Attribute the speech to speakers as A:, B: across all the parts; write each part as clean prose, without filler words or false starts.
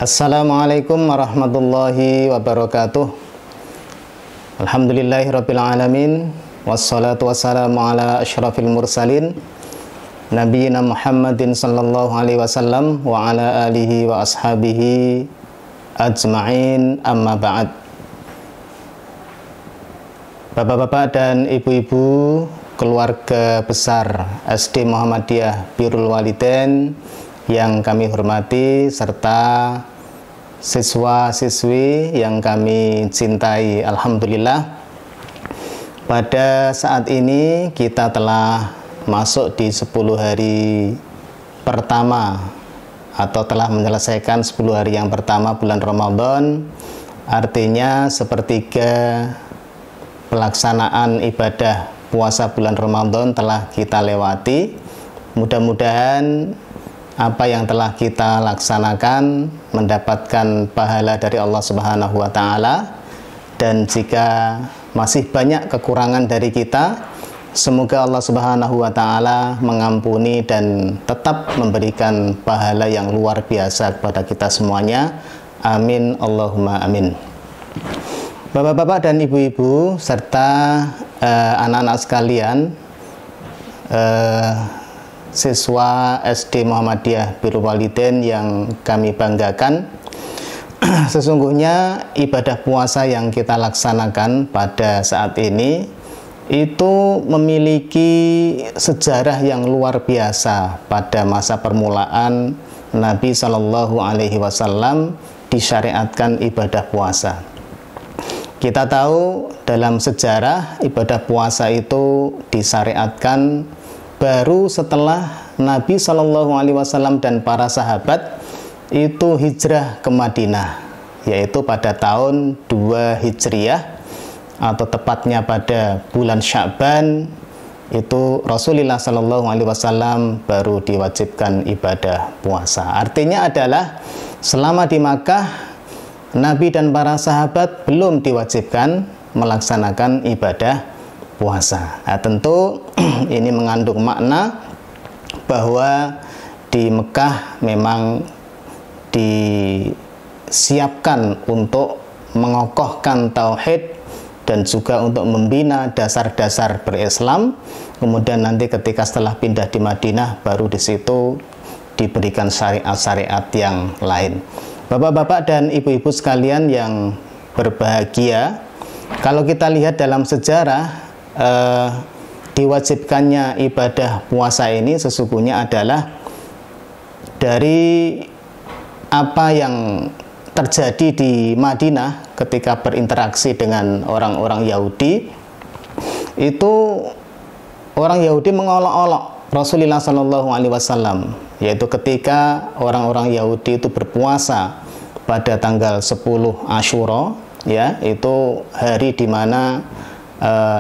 A: Assalamualaikum warahmatullahi wabarakatuh. Alhamdulillahirabbil alamin, wassalatu wassalamu ala asyrafil mursalin nabiyina Muhammadin sallallahu alaihi wasallam wa ala alihi wa ashabihi ajma'in, amma ba'd. Bapak-bapak dan ibu-ibu keluarga besar SD Muhammadiyah Birrul Walidain yang kami hormati, serta siswa-siswi yang kami cintai, alhamdulillah pada saat ini kita telah masuk di 10 hari pertama atau telah menyelesaikan 10 hari yang pertama bulan Ramadan. Artinya sepertiga pelaksanaan ibadah puasa bulan Ramadan telah kita lewati. Mudah-mudahan apa yang telah kita laksanakan mendapatkan pahala dari Allah Subhanahu wa Ta'ala, dan jika masih banyak kekurangan dari kita, semoga Allah Subhanahu wa Ta'ala mengampuni dan tetap memberikan pahala yang luar biasa kepada kita semuanya. Amin Allahumma amin. Bapak-bapak dan ibu-ibu serta anak-anak sekalian, siswa SD Muhammadiyah Birrul Walidain yang kami banggakan, sesungguhnya ibadah puasa yang kita laksanakan pada saat ini itu memiliki sejarah yang luar biasa. Pada masa permulaan Nabi Shallallahu Alaihi Wasallam disyariatkan ibadah puasa. Kita tahu dalam sejarah ibadah puasa itu disyariatkan baru setelah Nabi Shallallahu Alaihi Wasallam dan para sahabat itu hijrah ke Madinah, yaitu pada tahun 2 Hijriah, atau tepatnya pada bulan Sya'ban, itu Rasulullah Shallallahu Alaihi Wasallam baru diwajibkan ibadah puasa. Artinya adalah selama di Makkah, Nabi dan para sahabat belum diwajibkan melaksanakan ibadah puasa. Nah, tentu ini mengandung makna bahwa di Mekah memang disiapkan untuk mengokohkan tauhid dan juga untuk membina dasar-dasar berislam. Kemudian nanti ketika setelah pindah di Madinah, baru di situ diberikan syariat-syariat yang lain. Bapak-bapak dan ibu-ibu sekalian yang berbahagia, kalau kita lihat dalam sejarah, diwajibkannya ibadah puasa ini sesungguhnya adalah dari apa yang terjadi di Madinah ketika berinteraksi dengan orang-orang Yahudi. Itu orang Yahudi mengolok-olok Rasulullah Shallallahu Alaihi Wasallam, yaitu ketika orang-orang Yahudi itu berpuasa pada tanggal 10 Asyura, ya, itu hari di mana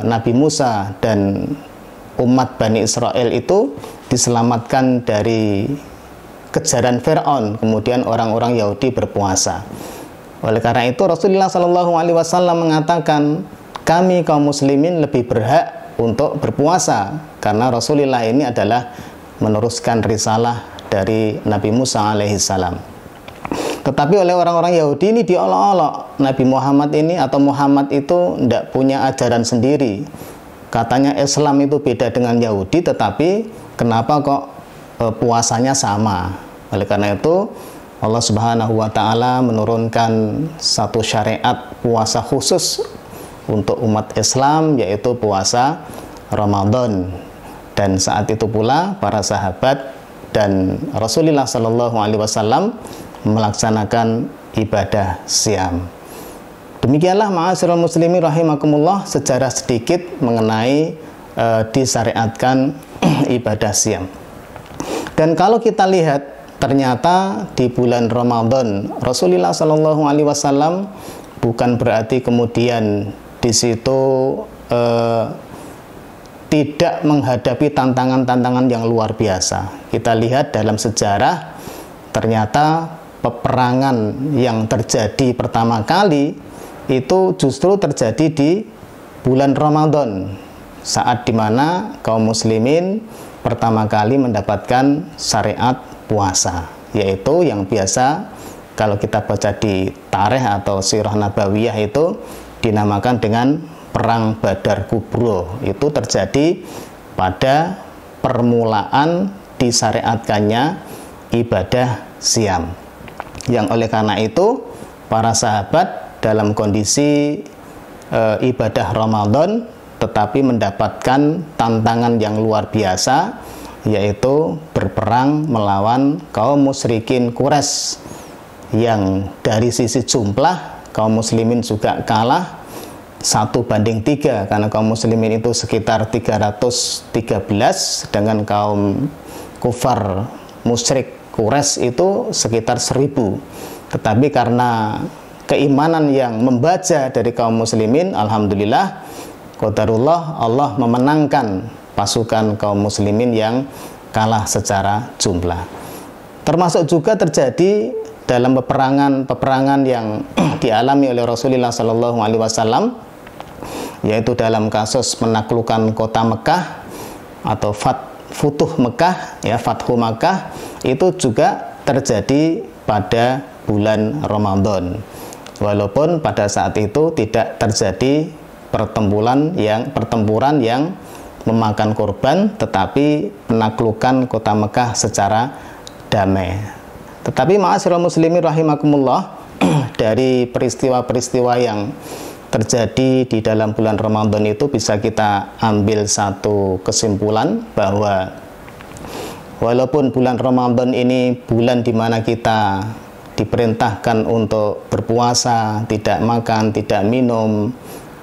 A: Nabi Musa dan umat Bani Israel itu diselamatkan dari kejaran Fir'aun. Kemudian orang-orang Yahudi berpuasa. Oleh karena itu Rasulullah Shallallahu Alaihi Wasallam mengatakan, kami kaum muslimin lebih berhak untuk berpuasa karena Rasulullah ini adalah meneruskan risalah dari Nabi Musa alaihissalam. Tetapi oleh orang-orang Yahudi ini diolok-olok, Nabi Muhammad ini atau Muhammad itu tidak punya ajaran sendiri. Katanya Islam itu beda dengan Yahudi, tetapi kenapa kok puasanya sama? Oleh karena itu Allah Subhanahu wa Ta'ala menurunkan satu syariat puasa khusus untuk umat Islam, yaitu puasa Ramadan. Dan saat itu pula para sahabat dan Rasulullah Shallallahu Alaihi Wasallam melaksanakan ibadah siam. Demikianlah ma'asyiral muslimin rahimakumullah, sejarah sedikit mengenai disyariatkan ibadah siam. Dan kalau kita lihat, ternyata di bulan Ramadan Rasulullah Shallallahu Alaihi Wasallam bukan berarti kemudian di situ tidak menghadapi tantangan-tantangan yang luar biasa. Kita lihat dalam sejarah, ternyata peperangan yang terjadi pertama kali itu justru terjadi di bulan Ramadan, saat dimana kaum muslimin pertama kali mendapatkan syariat puasa, yaitu yang biasa kalau kita baca di tarikh atau sirah nabawiyah itu dinamakan dengan Perang Badar Kubro. Itu terjadi pada permulaan disyariatkannya ibadah siam, yang oleh karena itu para sahabat dalam kondisi ibadah Ramadan tetapi mendapatkan tantangan yang luar biasa, yaitu berperang melawan kaum musyrikin Quraisy yang dari sisi jumlah kaum muslimin juga kalah 1:3, karena kaum muslimin itu sekitar 313, sedangkan kaum kufar musyrik Quraisy itu sekitar 1000. Tetapi karena keimanan yang membaja dari kaum muslimin, alhamdulillah, qadarullah, Allah memenangkan pasukan kaum muslimin yang kalah secara jumlah. Termasuk juga terjadi dalam peperangan yang dialami oleh Rasulullah Shallallahu Alaihi Wasallam, yaitu dalam kasus menaklukkan kota Mekah atau Futuh Mekah, ya, Fathu Makkah, itu juga terjadi pada bulan Ramadan. Walaupun pada saat itu tidak terjadi pertempuran yang memakan korban, tetapi penaklukan kota Mekah secara damai. Tetapi ma'asyiral muslimin rahimakumullah, dari peristiwa-peristiwa yang terjadi di dalam bulan Ramadan itu bisa kita ambil satu kesimpulan, bahwa walaupun bulan Ramadan ini bulan di mana kita diperintahkan untuk berpuasa, tidak makan, tidak minum,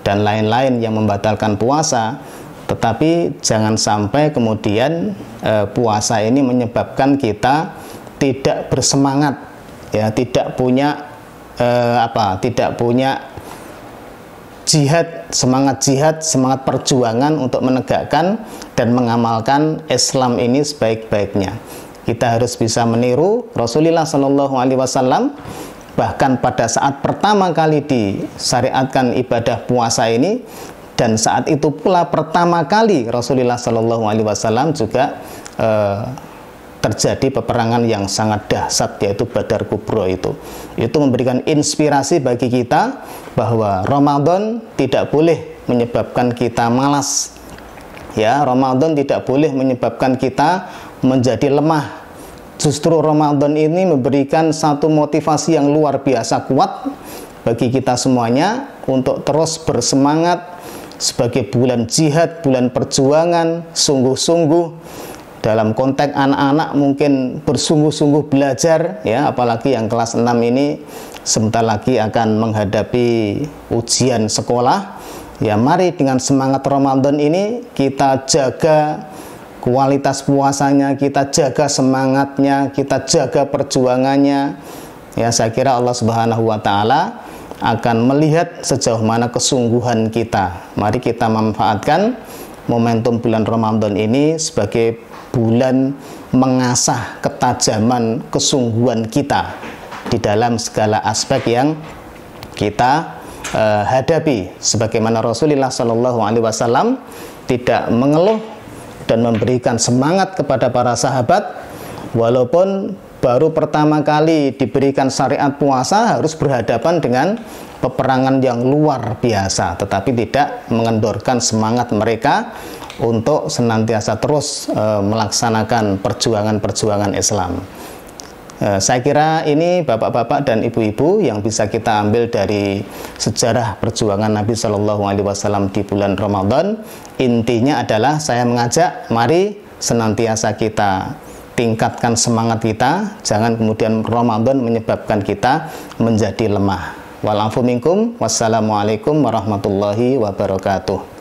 A: dan lain-lain yang membatalkan puasa, tetapi jangan sampai kemudian puasa ini menyebabkan kita tidak bersemangat, ya, tidak punya semangat perjuangan untuk menegakkan dan mengamalkan Islam ini sebaik-baiknya. Kita harus bisa meniru Rasulullah Shallallahu Alaihi Wasallam. Bahkan pada saat pertama kali disyariatkan ibadah puasa ini, dan saat itu pula pertama kali Rasulullah Shallallahu Alaihi Wasallam juga terjadi peperangan yang sangat dahsyat, yaitu Badar Kubro itu memberikan inspirasi bagi kita bahwa Ramadan tidak boleh menyebabkan kita malas, ya, Ramadan tidak boleh menyebabkan kita menjadi lemah. Justru Ramadan ini memberikan satu motivasi yang luar biasa kuat bagi kita semuanya untuk terus bersemangat sebagai bulan jihad, bulan perjuangan, sungguh-sungguh. Dalam konteks anak-anak mungkin bersungguh-sungguh belajar, ya, apalagi yang kelas 6 ini sebentar lagi akan menghadapi ujian sekolah. Ya, mari dengan semangat Ramadan ini kita jaga kualitas puasanya, kita jaga semangatnya, kita jaga perjuangannya. Ya, saya kira Allah Subhanahu wa taala akan melihat sejauh mana kesungguhan kita. Mari kita manfaatkan momentum bulan Ramadan ini sebagai bulan mengasah ketajaman kesungguhan kita di dalam segala aspek yang kita hadapi, sebagaimana Rasulullah Shallallahu Alaihi Wasallam tidak mengeluh dan memberikan semangat kepada para sahabat, walaupun baru pertama kali diberikan syariat puasa harus berhadapan dengan peperangan yang luar biasa, tetapi tidak mengendorkan semangat mereka untuk senantiasa terus melaksanakan perjuangan-perjuangan Islam. Saya kira ini bapak-bapak dan ibu-ibu yang bisa kita ambil dari sejarah perjuangan Nabi Shallallahu Alaihi Wasallam di bulan Ramadan. Intinya adalah saya mengajak, mari senantiasa kita tingkatkan semangat kita, jangan kemudian Ramadan menyebabkan kita menjadi lemah. Wal afu minkum, wassalamualaikum warahmatullahi wabarakatuh.